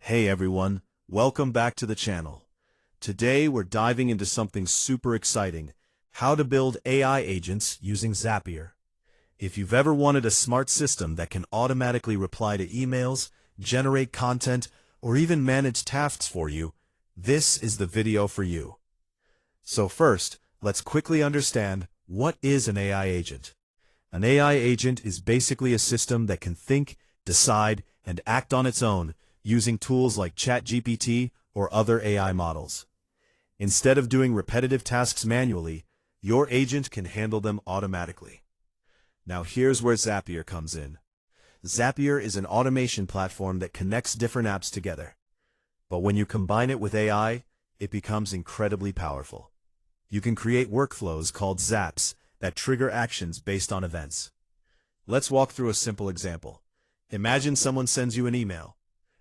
Hey everyone, welcome back to the channel. Today we're diving into something super exciting, how to build AI agents using Zapier. If you've ever wanted a smart system that can automatically reply to emails, generate content, or even manage tasks for you, this is the video for you. So first, let's quickly understand what is an AI agent. An AI agent is basically a system that can think, decide, and act on its own, using tools like ChatGPT or other AI models. Instead of doing repetitive tasks manually, your agent can handle them automatically. Now here's where Zapier comes in. Zapier is an automation platform that connects different apps together. But when you combine it with AI, it becomes incredibly powerful. You can create workflows called zaps that trigger actions based on events. Let's walk through a simple example. Imagine someone sends you an email.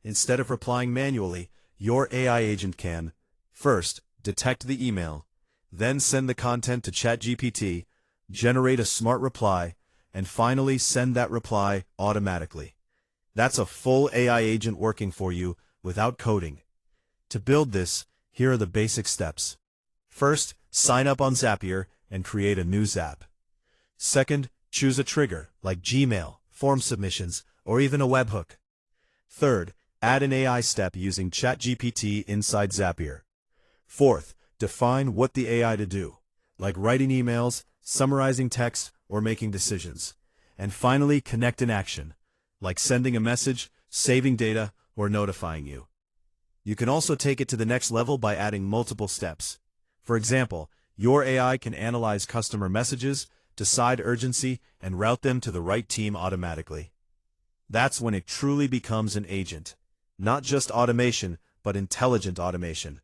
Instead of replying manually, your AI agent can, first, detect the email, then send the content to ChatGPT, generate a smart reply, and finally send that reply automatically. That's a full AI agent working for you without coding. To build this, here are the basic steps. First, sign up on Zapier and create a new Zap. Second, choose a trigger like Gmail, form submissions, or even a webhook. Third, add an AI step using ChatGPT inside Zapier. Fourth, define what the AI to do, like writing emails, summarizing text, or making decisions. And finally, connect an action, like sending a message, saving data, or notifying you. You can also take it to the next level by adding multiple steps. For example, your AI can analyze customer messages, decide urgency, and route them to the right team automatically. That's when it truly becomes an agent. Not just automation, but intelligent automation.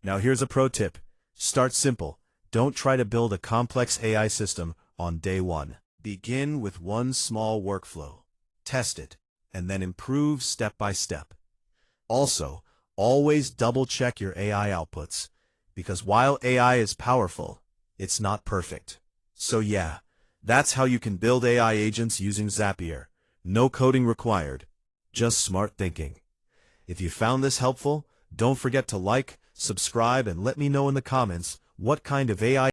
Now here's a pro tip. Start simple. Don't try to build a complex AI system on day one. Begin with one small workflow. Test it, and then improve step by step. Also, always double-check your AI outputs, because while AI is powerful, it's not perfect. So yeah, that's how you can build AI agents using Zapier. No coding required, just smart thinking. If you found this helpful, don't forget to like, subscribe, and let me know in the comments what kind of AI